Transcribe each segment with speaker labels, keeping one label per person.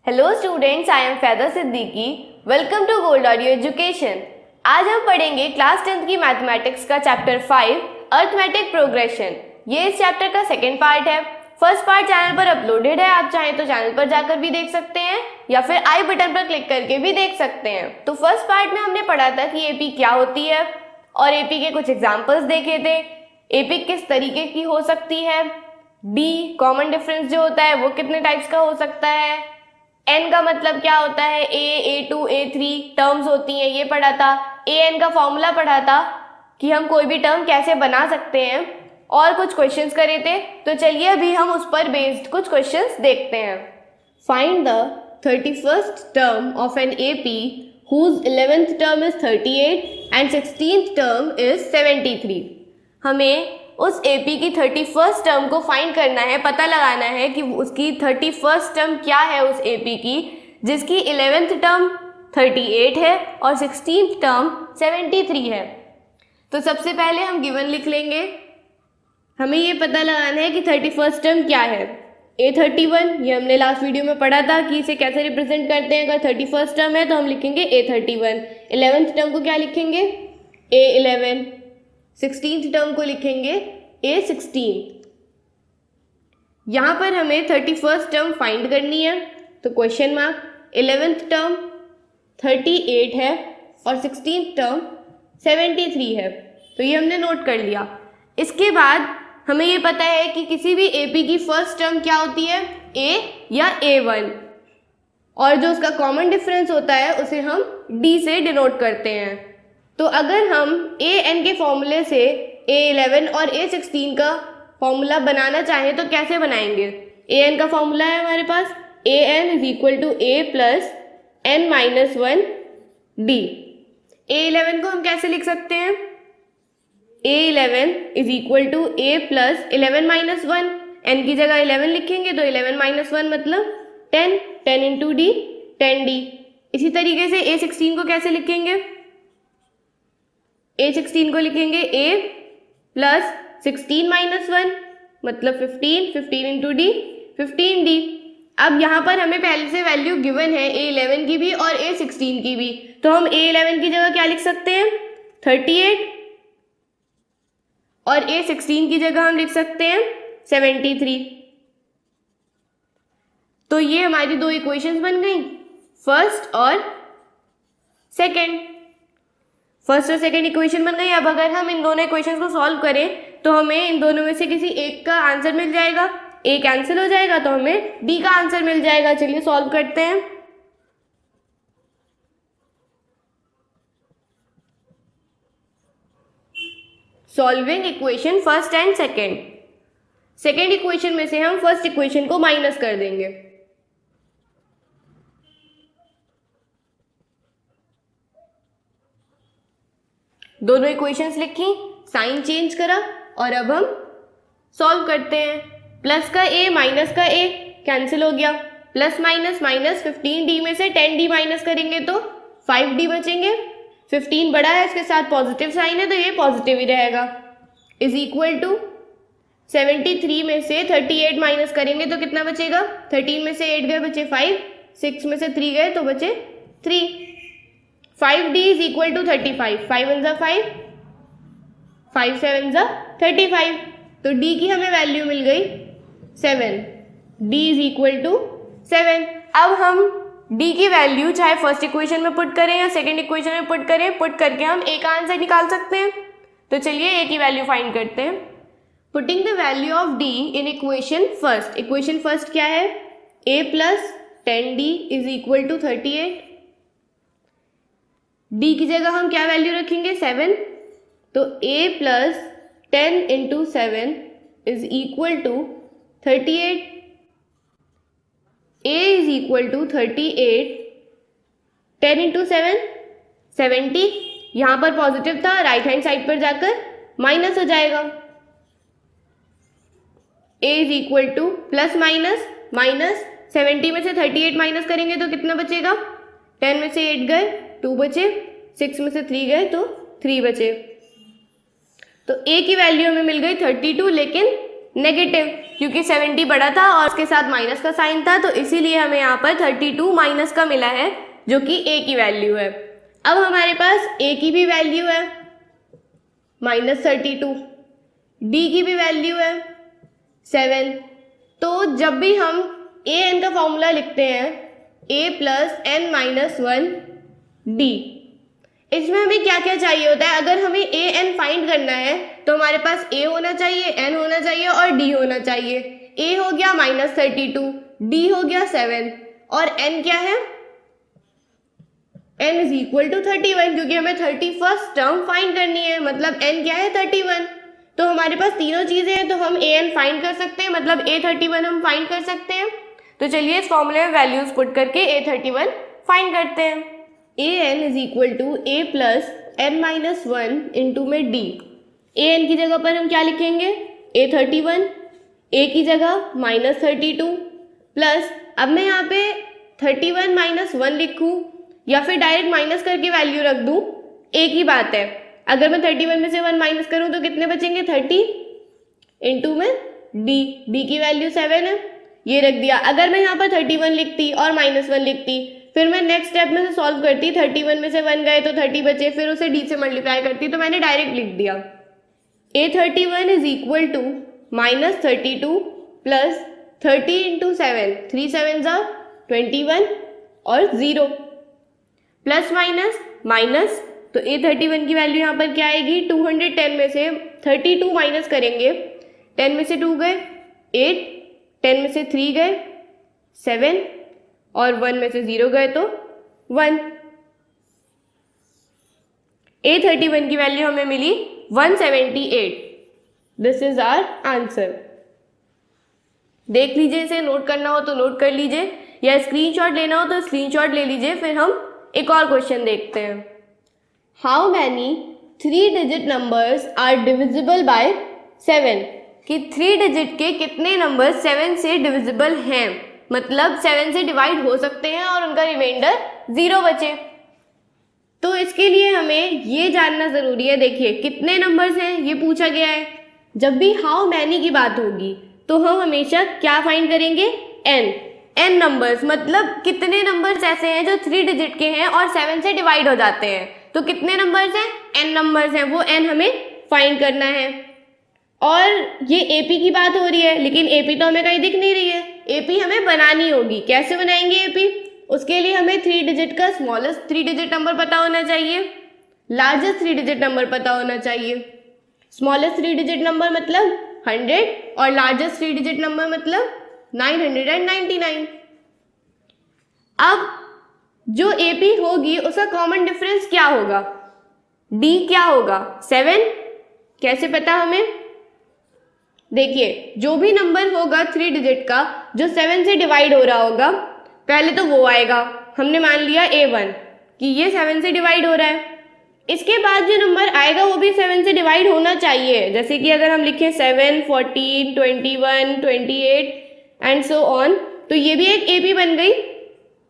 Speaker 1: Hello students, I am Faida Siddiqui. Welcome to gold audio education. आज हम पढ़ेंगे क्लास 10th की मैथमेटिक्स का चैप्टर 5 अर्थमेटिक प्रोग्रेशन। ये इस चैप्टर का सेकंड पार्ट है। फर्स्ट पार्ट चैनल पर अपलोडेड है, आप चाहें तो चैनल पर जाकर भी देख सकते हैं या फिर आई बटन पर क्लिक करके भी देख सकते हैं। तो फर्स्ट पार्ट में हमने पढ़ा था कि एपी क्या होती है और एपी के कुछ एग्जाम्पल्स देखे थे। एपी किस तरीके की हो सकती है, डी कॉमन डिफरेंस जो होता है वो कितने टाइप्स का हो सकता है, एन का मतलब क्या होता है, A2 A3 टर्म्स होती हैं ये पढ़ा था, एन का फॉर्मूला पढ़ा था कि हम कोई भी टर्म कैसे बना सकते हैं और कुछ क्वेश्चंस करे थे। तो चलिए अभी हम उस पर बेस्ड कुछ क्वेश्चंस देखते हैं। Find the 31st term of an AP whose 11th term is 38 and 16th term is 73। हमें उस एपी की 31st टर्म को फाइंड करना है, पता लगाना है कि उसकी 31st टर्म क्या है उस एपी की जिसकी 11th टर्म 38 है और 16th टर्म 73 है। तो सबसे पहले हम गिवन लिख लेंगे। हमें ये पता लगाना है कि 31st टर्म क्या है। A31 ये हमने लास्ट वीडियो में पढ़ा था कि इसे कैसे रिप्रेजेंट करते हैं। अगर 31st टर्म है तो हम लिखेंगे A31, 11th टर्म को क्या लिखेंगे A11, 16th टर्म को लिखेंगे A16। यहाँ पर हमें 31st टर्म फाइंड करनी है तो क्वेश्चन मार्क, 11th टर्म 38 है और 16th टर्म 73 है। तो ये हमने नोट कर लिया। इसके बाद हमें ये पता है कि किसी भी एपी की फर्स्ट टर्म क्या होती है, A या A1, और जो उसका कॉमन डिफरेंस होता है उसे हम D से डिनोट करते हैं। तो अगर हम an के फॉर्मूले से A11 और A16 का फॉर्मूला बनाना चाहें तो कैसे बनाएंगे। an का फॉर्मूला है हमारे पास an is equal to a plus n minus 1 d। A11 को हम कैसे लिख सकते हैं, A11 is equal to a plus 11 minus 1, n की जगह 11 लिखेंगे तो 11 माइनस 1 मतलब 10, 10 इंटू डी 10d। इसी तरीके से A16 को कैसे लिखेंगे, A16 को लिखेंगे a प्लस 16 माइनस 1 मतलब 15, 15 इंटू डी 15d। अब यहाँ पर हमें पहले से वैल्यू गिवन है A11 की भी और A16 की भी, तो हम A11 की जगह क्या लिख सकते हैं 38 और A16 की जगह हम लिख सकते हैं 73। तो ये हमारी दो इक्वेशंस बन गई, फर्स्ट और सेकंड। फर्स्ट और सेकंड इक्वेशन बन गई। अब अगर हम इन दोनों इक्वेशंस को सॉल्व करें तो हमें इन दोनों में से किसी एक का आंसर मिल जाएगा, ए कैंसिल हो जाएगा तो हमें डी का आंसर मिल जाएगा। चलिए सॉल्व करते हैं। Solving equation first and second. Second equation में से हम फर्स्ट इक्वेशन को माइनस कर देंगे। दोनों इक्वेशंस लिखी, साइन चेंज करा और अब हम सॉल्व करते हैं। प्लस का a माइनस का a कैंसिल हो गया, प्लस माइनस माइनस 15d में से 10d माइनस करेंगे तो 5d बचेंगे। 15 बड़ा है, इसके साथ पॉजिटिव साइन है तो ये पॉजिटिव ही रहेगा। इज इक्वल टू 73 में से 38 माइनस करेंगे तो कितना बचेगा, 13 में से 8 गए बचे 5, 6 में से 3 गए तो बचे 3। 5d इज इक्वल टू 35, 5 1 जा 5, 5 7 जा 35। तो d की हमें वैल्यू मिल गई 7, d इज इक्वल टू 7। अब हम d की वैल्यू चाहे फर्स्ट इक्वेशन में पुट करें या सेकंड इक्वेशन में पुट करें, पुट करके हम a का आंसर निकाल सकते हैं। तो चलिए a की वैल्यू फाइंड करते हैं। Putting the value of d in equation first. Equation first क्या है, a plus 10d is equal to 38। d की जगह हम क्या वैल्यू रखेंगे 7, तो a plus 10 into 7 is equal to 38। a is equal to 38, 10 into 7 70। यहाँ पर पॉजिटिव था, राइट हैंड साइड पर जाकर माइनस हो जाएगा। a is equal two plus minus minus 70 में से 38 माइनस करेंगे तो कितना बचेगा, 10 में से 8 गए 2 बचे, 6 में से 3 गए तो 3 बचे। तो a की वैल्यू हमें मिल गई 32, लेकिन नेगेटिव, क्योंकि 70 बड़ा था और उसके साथ माइनस का साइन था, तो इसीलिए हमें यहाँ पर 32 माइनस का मिला है, जो कि a की वैल्यू है। अब हमारे पास a की भी वैल्यू है -32, d की भी वैल्यू है 7। तो जब भी हम a n का फॉर्मूला लिखते हैं a + n - 1 d, इसमें हमें क्या क्या चाहिए होता है? अगर हमें a n फाइंड करना है तो हमारे पास a होना चाहिए, n होना चाहिए और d होना चाहिए। a हो गया -32, d हो गया 7 और n क्या है? n = 31, क्योंकि हमें 31st टर्म फाइंड करनी है, मतलब n क्या है? 31। तो हमारे पास तीनों चीजें हैं, तो हम a n फाइंड कर सकते हैं, मतलब a31 हम फाइंड कर सकते हैं। तो चलिए इस फॉर्मूले में वैल्यूज पुट करके a31 फाइंड करते हैं। a n = a + n - 1 into में d। a n की जगह पर हम क्या लिखेंगे? a31, a की जगह -32 प्लस, अब मैं यहाँ पे 31 - 1 लिखूँ या फिर डायरेक्ट माइनस करके वैल्यू रख दूँ, एक ही बात है। अगर मैं 31 में से 1 माइनस करूँ तो कितने बचेंगे? 30 इंटू में d की वैल्यू 7 है, ये रख दिया। अगर मैं यहाँ पर 31 लिखती और -1 लिखती, फिर मैं नेक्स्ट स्टेप में से सॉल्व करती, 31 में से 1 गए तो 30 बचे, फिर उसे d से मल्टीप्लाई करती, तो मैंने डायरेक्ट लिख दिया a31 = -32 प्लस 30 इंटू 7, 3 7 21 और 0 प्लस माइनस, तो a31 की वैल्यू यहाँ पर क्या आएगी? 210 में से 32 माइनस करेंगे, 10 में से 2 गए 8, 10 में से 3 गए 7 और 1 में से 0 गए तो 1। a31 की वैल्यू हमें मिली 178। This is our answer. देख लीजिए, इसे नोट करना हो तो नोट कर लीजिए या स्क्रीनशॉट लेना हो तो स्क्रीनशॉट ले लीजिए। फिर हम एक और क्वेश्चन देखते हैं। How many 3 digit numbers are divisible by 7? कि 3 डिजिट के कितने नंबर 7 से डिविजिबल हैं, मतलब 7 से डिवाइड हो सकते हैं और उनका रिमाइंडर 0 बचे। तो इसके लिए हमें ये जानना ज़रूरी है। देखिए कितने नंबर्स हैं ये पूछा गया है। जब भी हाउ मैनी की बात होगी तो हम हमेशा क्या फाइंड करेंगे? n नंबर्स, मतलब कितने नंबर्स ऐसे हैं जो 3 डिजिट के हैं और 7 से डिवाइड हो जाते हैं। तो कितने नंबर्स हैं? n नंबर्स हैं, वो n हमें फाइंड करना है। और ये AP की बात हो रही है, लेकिन AP तो हमें कहीं दिख नहीं रही है। AP हमें बनानी होगी। कैसे बनाएंगे AP? उसके लिए हमें 3 डिजिट का स्मॉलेस्ट 3 डिजिट नंबर पता होना चाहिए, लार्जेस्ट 3 डिजिट नंबर पता होना चाहिए। स्मॉलेस्ट 3 डिजिट नंबर मतलब 100 और लार्जेस्ट 3 डिजिट नंबर मतलब 999। अब जो AP होगी उसका कॉमन डिफरेंस क्या होगा? D क्या होगा? 7। कैसे पता हमें? देखिए जो भी नंबर होगा 3 डिजिट का जो 7 से डिवाइड हो रहा होगा, पहले तो वो आएगा। हमने मान लिया A1 कि ये 7 से डिवाइड हो रहा है। इसके बाद जो नंबर आएगा वो भी 7 से डिवाइड होना चाहिए। जैसे कि अगर हम लिखें 7, 14, 21, 28 एंड सो ऑन, तो ये भी एक AP बन गई।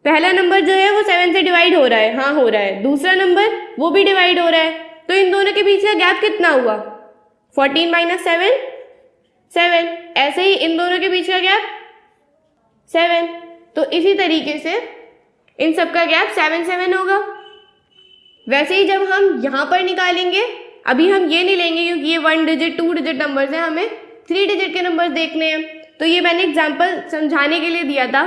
Speaker 1: पहला नंबर जो है वो 7 से डिवाइड हो रहा है, हाँ हो रहा है। दूसरा नंबर वो भी डिवाइड हो रहा है, तो इन दोनों के बीच का गैप कितना हुआ? 14 - 7 7। ऐसे ही इन दोनों के बीच का गैप 7। तो इसी तरीके से इन सब का गैप 7 7 होगा। वैसे ही जब हम यहाँ पर निकालेंगे, अभी हम ये नहीं लेंगे क्योंकि ये 1 डिजिट 2 डिजिट नंबर्स हैं, हमें 3 डिजिट के नंबर्स देखने हैं। तो ये मैंने एग्जांपल समझाने के लिए दिया था,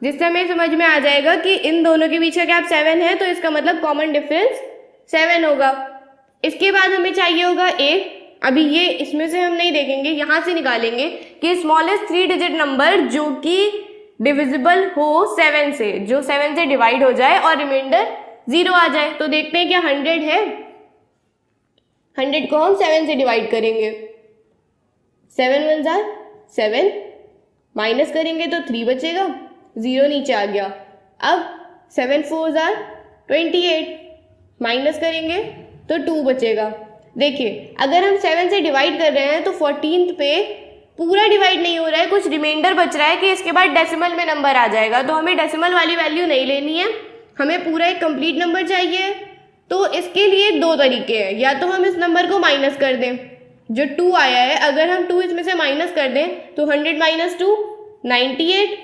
Speaker 1: जिससे हमें समझ में आ जाएगा कि इन दोनों के बीच का गैप 7 है, तो इसका मतलब कॉमन डिफरेंस 7 होगा। इसके बाद हमें चाहिए होगा A। अभी ये इसमें से हम नहीं देखेंगे, यहाँ से निकालेंगे कि स्मॉलेस्ट 3 डिजिट नंबर जो कि डिविजिबल हो 7 से, जो 7 से डिवाइड हो जाए और रिमाइंडर 0 आ जाए। तो देखते हैं क्या 100 है। 100 को हम 7 से डिवाइड करेंगे, 7 1 जार 7, माइनस करेंगे तो 3 बचेगा, 0 नीचे आ गया। अब 7 4 जार 28, माइनस करेंगे तो 2 बचेगा। देखिए अगर हम 7 से डिवाइड कर रहे हैं तो 14th पे पूरा डिवाइड नहीं हो रहा है, कुछ रिमाइंडर बच रहा है कि इसके बाद डेसिमल में नंबर आ जाएगा। तो हमें डेसिमल वाली वैल्यू नहीं लेनी है, हमें पूरा एक कंप्लीट नंबर चाहिए। तो इसके लिए 2 तरीके हैं, या तो हम इस नंबर को माइनस कर दें, जो 2 आया है, अगर हम 2 इसमें से माइनस कर दें तो 100 माइनस 2 98,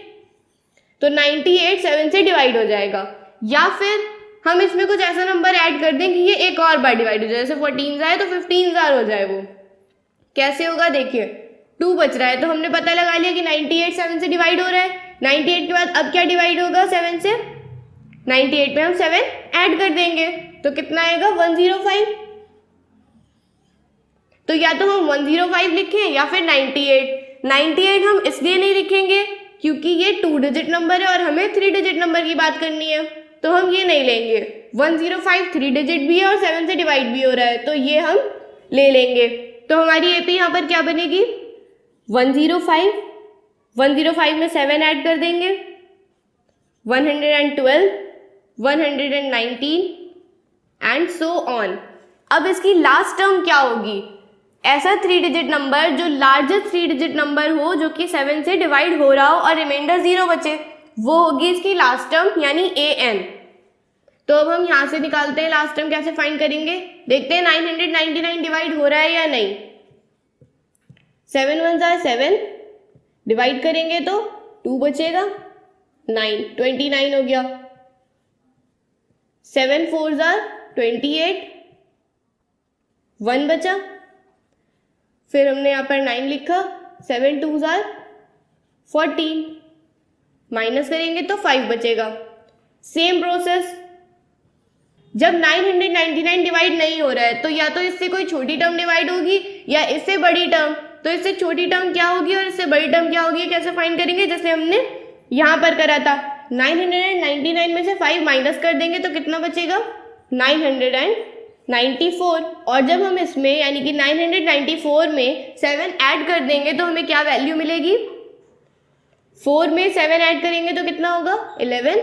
Speaker 1: तो 98 7 से डिवाइड हो जाएगा। या फिर हम इसमें कुछ ऐसा नंबर ऐड कर दें कि ये एक और बार डिवाइड हो जाए, जैसे 14 आए तो 15 हो जाए। वो कैसे होगा देखिए, 2 बच रहा है तो हमने पता लगा लिया कि 98 7 से डिवाइड हो रहा है। 98 के बाद अब क्या डिवाइड होगा 7 से, 98 पे हम 7 ऐड कर देंगे तो कितना आएगा 105। तो या तो हम 105 लिखें या फिर 98 हम इसलिए नहीं लिखेंगे क्योंकि ये 2 डिजिट नंबर है और हमें 3 डिजिट नंबर की बात करनी है, तो हम ये नहीं लेंगे। 105 3 डिजिट भी है और 7 से डिवाइड भी हो रहा है, तो ये हम ले लेंगे। तो हमारी एपी यहाँ पर क्या बनेगी 105 में 7 ऐड कर देंगे 112 119 एंड सो ऑन। अब इसकी लास्ट टर्म क्या होगी, ऐसा 3 डिजिट नंबर जो लार्जेस्ट 3 डिजिट नंबर हो जो कि 7 से डिवाइड हो रहा हो और रिमाइंडर 0 बचे, वो होगी इसकी लास्ट टर्म यानी an। तो अब हम यहाँ से निकालते हैं लास्ट टर्म, कैसे फाइंड करेंगे देखते हैं। 999 डिवाइड हो रहा है या नहीं, 7 1 7 डिवाइड करेंगे तो 2 बचेगा, 9 29 हो गया, 7 4 28 1 बचा, फिर हमने यहाँ पर 9 लिखा, 7 2 14 माइनस करेंगे तो 5 बचेगा। सेम प्रोसेस, जब 999 डिवाइड नहीं हो रहा है तो या तो इससे कोई छोटी टर्म डिवाइड होगी या इससे बड़ी टर्म, तो इससे छोटी टर्म क्या होगी और इससे बड़ी टर्म क्या होगी कैसे फाइंड करेंगे, जैसे हमने यहाँ पर करा था। 999 में से 5 माइनस कर देंगे तो कितना बचेगा 994, और जब हम इसमें यानी कि 994 में 7 ऐड कर देंगे तो हमें क्या वैल्यू मिलेगी, 4 में 7 ऐड करेंगे तो कितना होगा 11,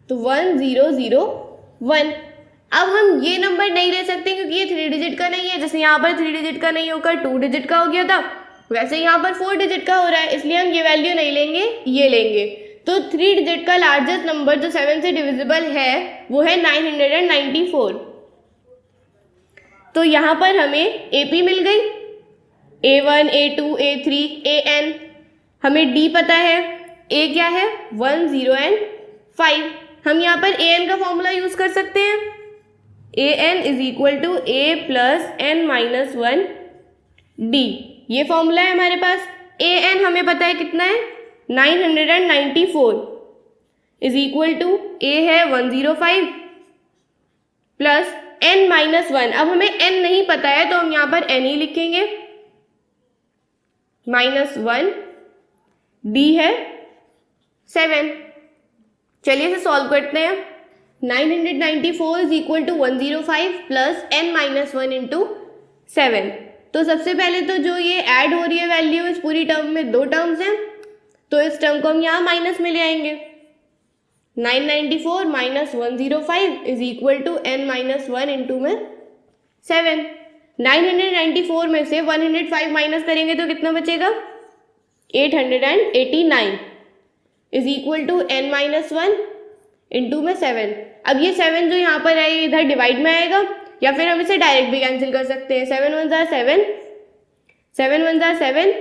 Speaker 1: तो 1001। अब हम ये नंबर नहीं ले सकते क्योंकि ये 3 डिजिट का नहीं है, जैसे यहाँ पर 3 डिजिट का नहीं होकर 2 डिजिट का हो गया था, वैसे यहाँ पर 4 डिजिट का हो रहा है, इसलिए हम ये वैल्यू नहीं लेंगे, ये लेंगे। तो 3 डिजिट का लार्जेस्ट नंबर जो 7 से डिविजिबल है वो है 994। तो यहाँ पर हमें AP मिल गई, A1 A2 A3 AN, हमें D पता है, A क्या है 1 0 एंड 5। हम यहाँ पर AN का फॉर्मूला यूज कर सकते हैं, AN is equal to A plus N minus 1 D, ये फॉर्मूला है हमारे पास। AN हमें पता है कितना है 994 इज इक्वल टू A है 105 प्लस N माइनस 1। अब हमें N नहीं पता है तो हम यहाँ पर N ही लिखेंगे, माइनस 1 D है 7। चलिए इसे सॉल्व करते हैं। 994 is equal to 105 plus N minus 1 into 7। तो सबसे पहले तो जो ये ऐड हो रही है वैल्यू इस पूरी टर्म में 2 टर्म्स हैं, तो इस टर्म को हम यहाँ माइनस में ले आएंगे। 994 minus 105 is equal to N minus 1 into में 7। 994 में से 105 माइनस करेंगे तो कितना बचेगा 889 is equal to N minus 1 into में 7। अब ये 7 जो यहाँ पर है इधर डिवाइड में आएगा या फिर हम इसे डायरेक्ट भी कैंसिल कर सकते हैं। 7 1 7 7 1 7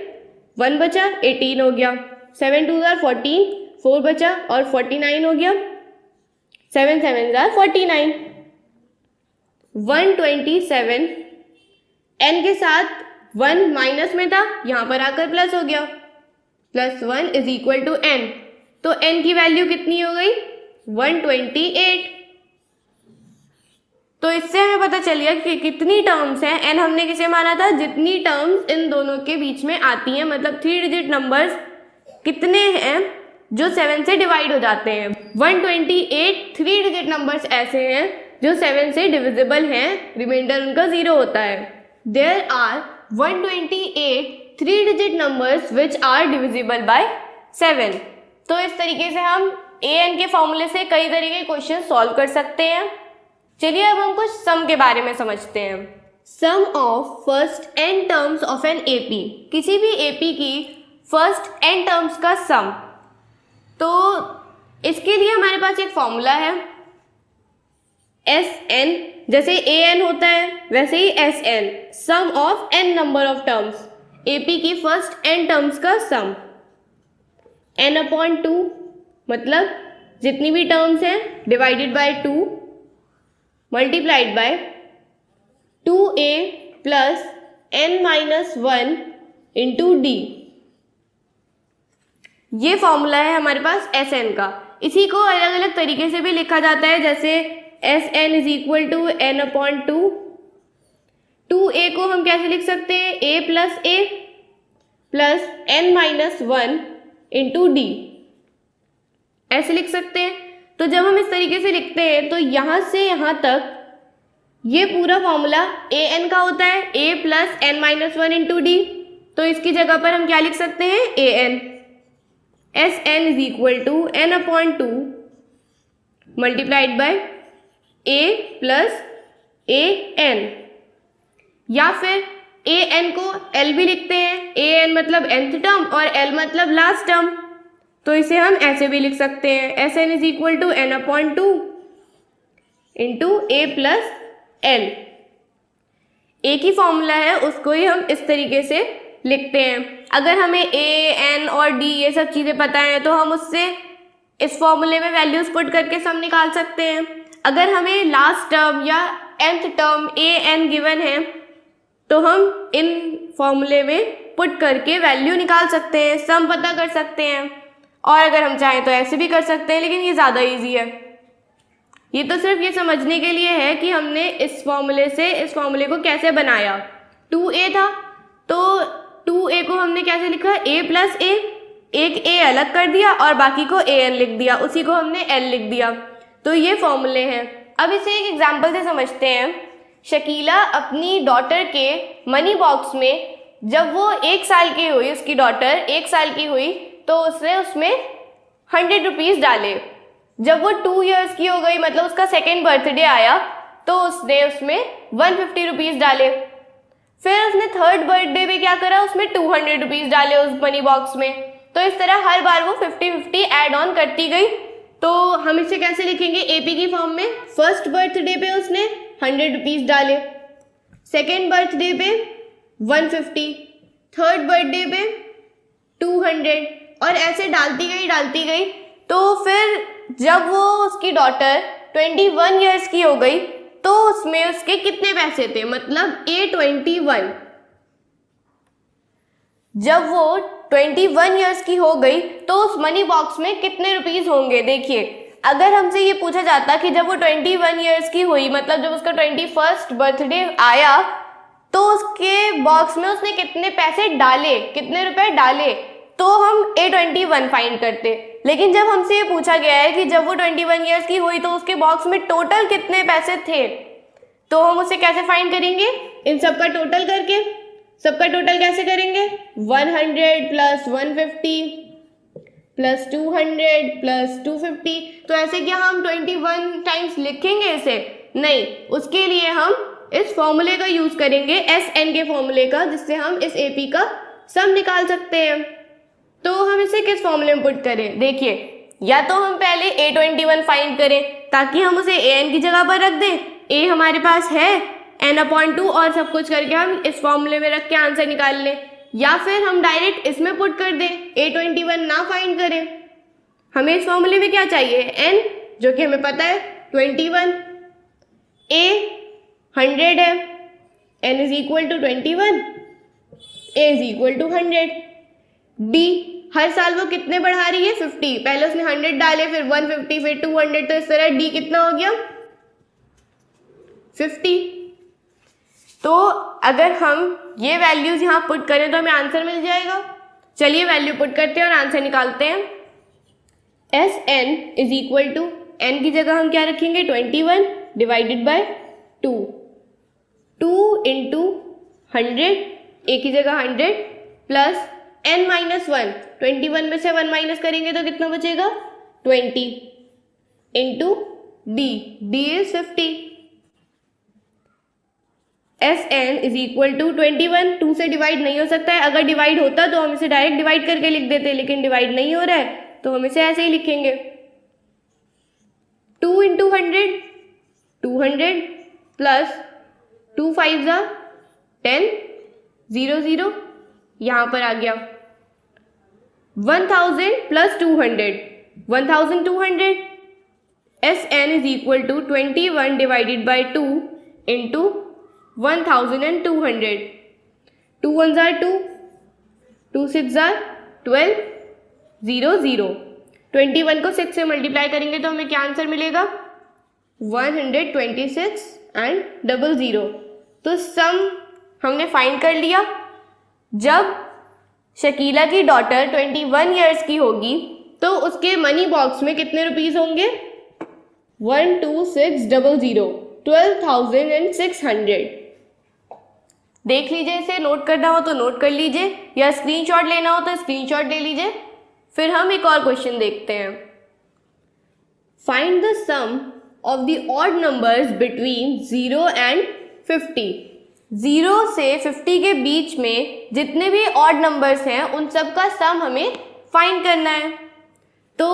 Speaker 1: 1 बचा 18 हो गया, 7 2 14 4 बचा और 49 हो गया, 7 7 49। 127 n के साथ 1 माइनस में था, यहाँ पर आकर प्लस हो गया, plus 1 is equal to n। तो n की वैल्यू कितनी हो गई 128। तो इससे हमें पता चल गया कि कितनी टर्म्स हैं। n हमने किसे माना था, जितनी टर्म्स इन दोनों के बीच में आती हैं, मतलब 3 डिजिट नंबर्स कितने हैं जो 7 से डिवाइड हो जाते हैं। 128 3 डिजिट नंबर्स ऐसे हैं जो 7 से डिविजिबल हैं, रिमाइंडर उनका 0 होता है। There are 128 3 digit numbers which are divisible by 7। तो इस तरीके से हम an के फॉर्मूले से कई तरह के क्वेश्चन सॉल्व कर सकते हैं। चलिए अब हम कुछ सम के बारे में समझते हैं। Sum of first n terms of an AP, किसी भी AP की फर्स्ट n टर्म्स का सम। तो इसके लिए हमारे पास एक फॉर्मूला है, SN जैसे ए एन होता है वैसे ही S n, sum of n number of terms, AP की फर्स्ट एन टर्म्स का सम, एन अपॉन टू मतलब जितनी भी टर्म्स हैं divided by 2 multiplied by 2a plus n minus 1 into D. ये फॉर्मूला है हमारे पास एस एन का। इसी को अलग अलग तरीके से भी लिखा जाता है, जैसे S N is equal to N upon two. 2a को हम कैसे लिख सकते हैं, a plus n minus 1 into D, ऐसे लिख सकते हैं। तो जब हम इस तरीके से लिखते हैं तो यहाँ से यहाँ तक ये पूरा फॉर्मूला ए एन का होता है, a plus n minus 1 into d. तो इसकी जगह पर हम क्या लिख सकते हैं, a n, S N is equal to N upon two multiplied by a plus a n, या फिर ए एन को l भी लिखते हैं, ए एन मतलब nth टर्म और l मतलब लास्ट टर्म, तो इसे हम ऐसे भी लिख सकते हैं, S N is equal to N upon two into A plus L. ए की फॉर्मूला है उसको ही हम इस तरीके से लिखते हैं। अगर हमें ए एन और डी ये सब चीज़ें पता हैं तो हम उससे इस फॉर्मूले में वैल्यूज पुट करके सम निकाल सकते हैं। अगर हमें लास्ट टर्म या nth term A N given है तो हम इन फॉर्मूले में पुट करके वैल्यू निकाल सकते हैं, सम पता कर सकते हैं, और अगर हम चाहें तो ऐसे भी कर सकते हैं, लेकिन ये ज़्यादा इजी है। ये तो सिर्फ ये समझने के लिए है कि हमने इस फॉर्मूले से इस फॉर्मूले को कैसे बनाया। 2a था तो 2a को हमने कैसे लिखा, a प्लस ए, एक a अलग कर दिया और बाकी को a n लिख दिया, उसी को हमने l लिख दिया। तो ये फॉर्मूले हैं। अब इसे एक एग्जाम्पल से समझते हैं। शकीला अपनी डॉटर के मनी बॉक्स में जब वो 1 साल की हुई, उसकी डॉटर 1 साल की हुई, तो उसने उसमें 100 रुपीज़ डाले। जब वो 2 इयर्स की हो गई, मतलब उसका सेकेंड बर्थडे आया, तो उसने उसमें 150 रुपीज़ डाले। फिर उसने थर्ड बर्थडे पे क्या करा, उसमें 200 रुपीज़ डाले उस मनी बॉक्स में। तो इस तरह हर बार वो 50-50 ऐड ऑन करती गई। तो हम इसे कैसे लिखेंगे, एपी की फॉर्म में। फर्स्ट बर्थडे पे उसने 100 रुपीज़ डाले, सेकेंड बर्थडे पे 150, थर्ड बर्थडे पे 200, और ऐसे डालती गई। तो फिर जब वो उसकी डॉटर 21 इयर्स की हो गई तो उसमें उसके कितने पैसे थे, मतलब A21। जब वो 21 इयर्स की हो गई तो उस मनी बॉक्स में कितने रुपीस होंगे। देखिए, अगर हमसे ये पूछा जाता कि जब वो 21 इयर्स की हुई, मतलब जब उसका 21st बर्थडे आया, तो उसके बॉक्स में उसने कितने पैसे डाले, कितने रुपए डाले, तो हम A21 फाइंड करते। लेकिन जब हमसे ये पूछा गया है कि जब वो 21 इयर्स की हुई तो उसके बॉक्स में टोटल कितने पैसे थे, तो हम उसे कैसे फाइंड करेंगे, इन सब का टोटल करके। सबका टोटल कैसे करेंगे, 100 प्लस 150 प्लस 200 प्लस 250। तो ऐसे क्या हम 21 टाइम्स लिखेंगे इसे, नहीं, उसके लिए हम इस फॉर्मूले का यूज करेंगे, एस एन के फॉर्मूले का, जिससे हम इस एपी का सम निकाल सकते हैं। तो हम इसे किस फॉर्मूले में पुट करें, देखिए, या तो हम पहले A21 फाइंड करें ताकि हम उसे an की जगह पर रख दें, a हमारे पास है n/2 और सब कुछ करके हम इस फॉर्मूले में रख के आंसर निकाल लें, या फिर हम डायरेक्ट इसमें पुट कर दें, A21 ना फाइंड करें। हमें इस फॉर्मूले में क्या चाहिए, n, जो कि हमें पता है 21, a 100 है, n is equal to 21, a is equal to 100, d हर साल वो कितने बढ़ा रही है, 50। पहले उसने 100 डाले, फिर 150, फिर 200, तो इस तरह d कितना हो गया, 50। तो अगर हम ये वैल्यूज यहाँ पुट करें तो हमें आंसर मिल जाएगा। चलिए वैल्यू पुट करते हैं और आंसर निकालते हैं। S N is equal to, N की जगह हम क्या रखेंगे, 21 डिवाइडेड बाय 2, 2 इंटू 100, ए की जगह 100 प्लस n माइनस 1, 21 में से 1 माइनस करेंगे तो कितना बचेगा, 20 into D, D is 50। S N is equal to 21, 2 से डिवाइड नहीं हो सकता है, अगर डिवाइड होता तो हम इसे डायरेक्ट डिवाइड करके लिख देते, लेकिन डिवाइड नहीं हो रहा है तो हम इसे ऐसे ही लिखेंगे, 2 इंटू 100, 200 प्लस 2 5 ज़ा 10, 0 0 यहाँ पर आ गया 1000 plus 200, 1200 Sn is equal to 21 divided by 2 into 1200, 2 1 ज़ार 2, 2 6 ज़ार 12, 0 0। 21 को 6 से मल्टीप्लाई करेंगे तो हमें क्या आंसर मिलेगा 126 एंड 00। तो सम हमने फाइंड कर लिया। जब शकीला की डॉटर 21 ईयर्स की होगी तो उसके मनी बॉक्स में कितने रुपीस होंगे 12600, 12,600। देख लीजिए, इसे नोट करना हो तो नोट कर लीजिए या स्क्रीनशॉट लेना हो तो स्क्रीनशॉट ले लीजिए। फिर हम एक और क्वेश्चन देखते हैं। Find the sum of the odd numbers between 0 and 50। 0 से 50 के बीच में जितने भी ऑड नंबर्स हैं उन सब का सम हमें फाइंड करना है। तो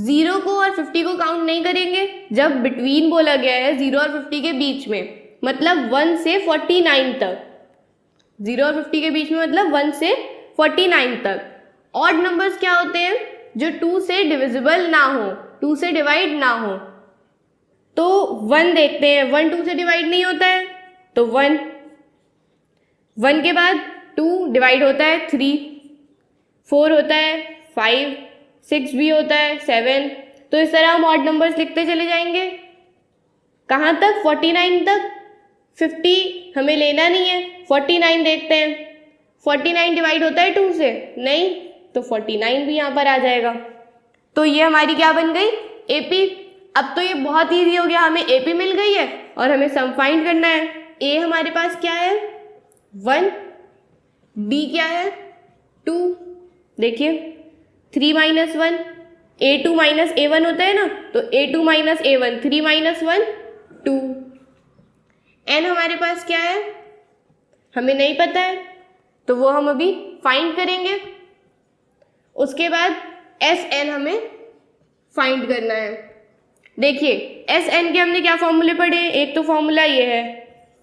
Speaker 1: 0 को और 50 को काउंट नहीं करेंगे। जब बिटवीन बोला गया है 0 और 50 के बीच में, मतलब 1 से 49 तक, 0 और 50 के बीच में मतलब 1 से 49 तक। ऑड नंबर्स क्या होते हैं जो 2 से डिविजिबल ना हो, 2 से डिवाइड ना हो। तो 1 देखते हैं, 1 2 से डिवाइड नहीं होता है तो 1, 1 के बाद 2 डिवाइड होता है 3, 4 होता है 5, 6 भी होता है 7। तो इस तरह हम ऑड नंबर्स लिखते चले जाएंगे। कहाँ तक 49 तक। 50 हमें लेना नहीं है, 49 देखते हैं। 49 डिवाइड होता है 2 से, नहीं, तो 49 भी यहाँ पर आ जाएगा। तो ये हमारी क्या बन गई एपी। अब तो ये बहुत ईजी हो गया, हमें एपी मिल गई है और हमें सम फाइंड करना है। ए हमारे पास क्या है 1, बी क्या है 2। देखिए 3 माइनस 1, A2 माइनस A1 होता है ना, तो A2 minus A1, 3 minus 1 2। N हमारे पास क्या है हमें नहीं पता है, तो वो हम अभी फाइंड करेंगे। उसके बाद एस एन हमें फाइंड करना है। देखिए एस एन के हमने क्या फॉर्मूले पढ़े हैं। एक तो फॉर्मूला ये है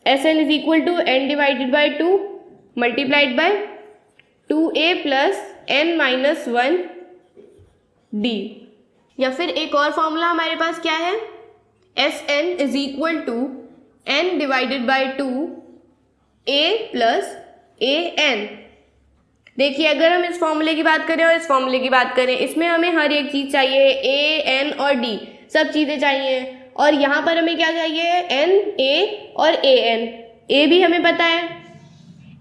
Speaker 1: S N is equal to N divided by 2 multiplied by 2a plus n minus 1 D. या फिर एक और फॉर्मूला हमारे पास क्या है S N is equal to n divided by 2 a plus a n। देखिए अगर हम इस फॉर्मूले की बात करें और इस फॉर्मूले की बात करें, इसमें हमें हर एक चीज़ चाहिए, a n और d सब चीज़ें चाहिए। और यहाँ पर हमें क्या चाहिए n a और a n। a भी हमें पता है,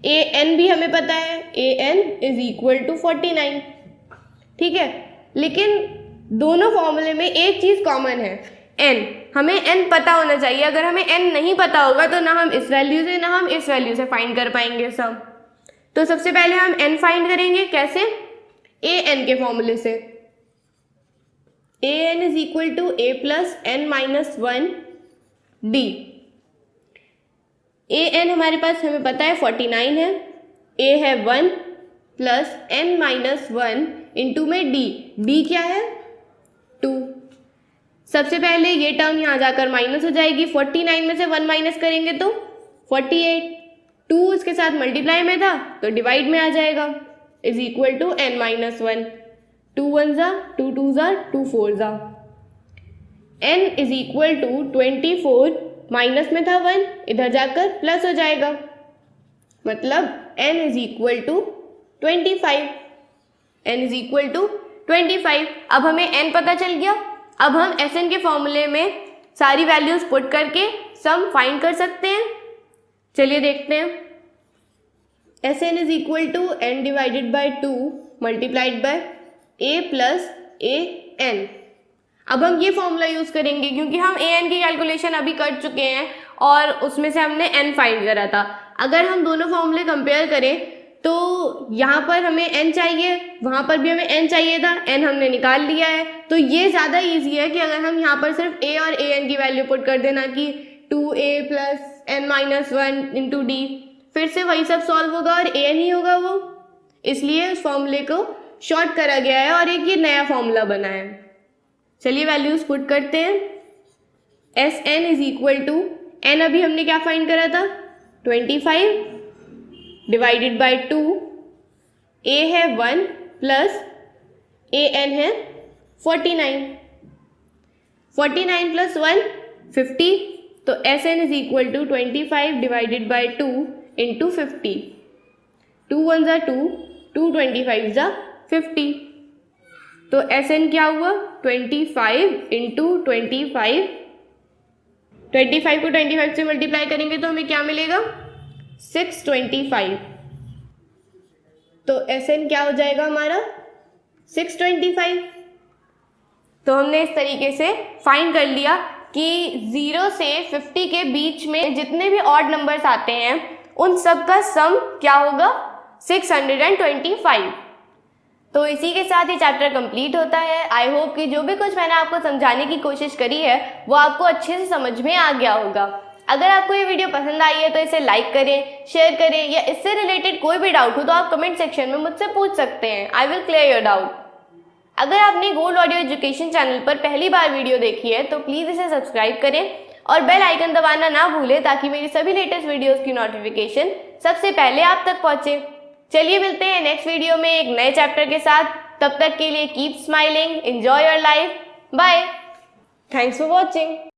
Speaker 1: a n भी हमें पता है, a n is equal to 49। ठीक है, लेकिन दोनों फॉर्मूले में एक चीज़ कॉमन है n। हमें n पता होना चाहिए। अगर हमें n नहीं पता होगा तो ना हम इस वैल्यू से ना हम इस वैल्यू से फाइंड कर पाएंगे सब। तो सबसे पहले हम n फाइंड करेंगे, कैसे a n के फॉर्मूले से। a n is equal to a plus n minus 1 d. a n हमारे पास हमें पता है 49 है, a है 1 प्लस n माइनस 1 इंटू में d क्या है 2। सबसे पहले ये टर्म यहाँ जाकर माइनस हो जाएगी, 49 में से 1 माइनस करेंगे तो 48। 2 इसके साथ मल्टीप्लाई में था तो डिवाइड में आ जाएगा, is equal to n minus 1। 2 1 ज़ा 2 2 ज़ा 2 4 ज़ा। n is equal to 24, minus में था 1, इधर जाकर प्लस हो जाएगा, मतलब n is equal to 25। n is equal to 25। अब हमें n पता चल गया। अब हम Sn के फॉर्मूले में सारी वैल्यूज पुट करके सम फाइंड कर सकते हैं। चलिए देखते हैं। Sn is equal to n divided by 2 multiplied by a plus a n। अब हम ये फॉर्मूला यूज़ करेंगे क्योंकि हम a n की कैलकुलेशन अभी कर चुके हैं और उसमें से हमने n फाइंड करा था। अगर हम दोनों फॉर्मूले कंपेयर करें तो यहाँ पर हमें n चाहिए, वहाँ पर भी हमें n चाहिए था, n हमने निकाल लिया है। तो ये ज़्यादा ईजी है कि अगर हम यहाँ पर सिर्फ a और a n की वैल्यू पुट कर देना कि 2a plus n minus 1 into D, फिर से वही सब सॉल्व होगा और a n ही होगा वो। इसलिए उस फॉर्मूले को शॉर्ट करा गया है और एक ये नया फॉर्मूला बना है। चलिए वैल्यूज पुट करते हैं। S N is equal to n अभी हमने क्या फाइंड करा था 25 डिवाइडेड बाय 2, a है 1 प्लस an है 49, 49 प्लस 1 50, तो Sn is equal to 25 divided by 2 into 50, 2 1 ज़ा 2, 2 25 ज़ा 50, तो Sn क्या हुआ 25 इंटू 25, 25 को 25 से मल्टीप्लाई करेंगे तो हमें क्या मिलेगा 625, तो Sn क्या हो जाएगा हमारा 625। तो हमने इस तरीके से फाइंड कर लिया कि 0 से 50 के बीच में जितने भी ऑड नंबर्स आते हैं उन सब का सम क्या होगा 625। तो इसी के साथ ये चैप्टर कंप्लीट होता है। आई होप कि जो भी कुछ मैंने आपको समझाने की कोशिश करी है वो आपको अच्छे से समझ में आ गया होगा। अगर आपको ये वीडियो पसंद आई है तो इसे लाइक करें, शेयर करें, या इससे रिलेटेड कोई भी डाउट हो तो आप कमेंट सेक्शन में मुझसे पूछ सकते हैं। I will clear your doubt. अगर आपने गोल्ड ऑडियो एजुकेशन चैनल पर पहली बार वीडियो देखी है तो प्लीज़ इसे सब्सक्राइब करें और बेल आइकन दबाना ना भूलें ताकि मेरी सभी लेटेस्ट वीडियोस की नोटिफिकेशन सबसे पहले आप तक पहुंचे। चलिए मिलते हैं नेक्स्ट वीडियो में एक नए चैप्टर के साथ। तब तक के लिए keep smiling, enjoy your life, bye, thanks for watching.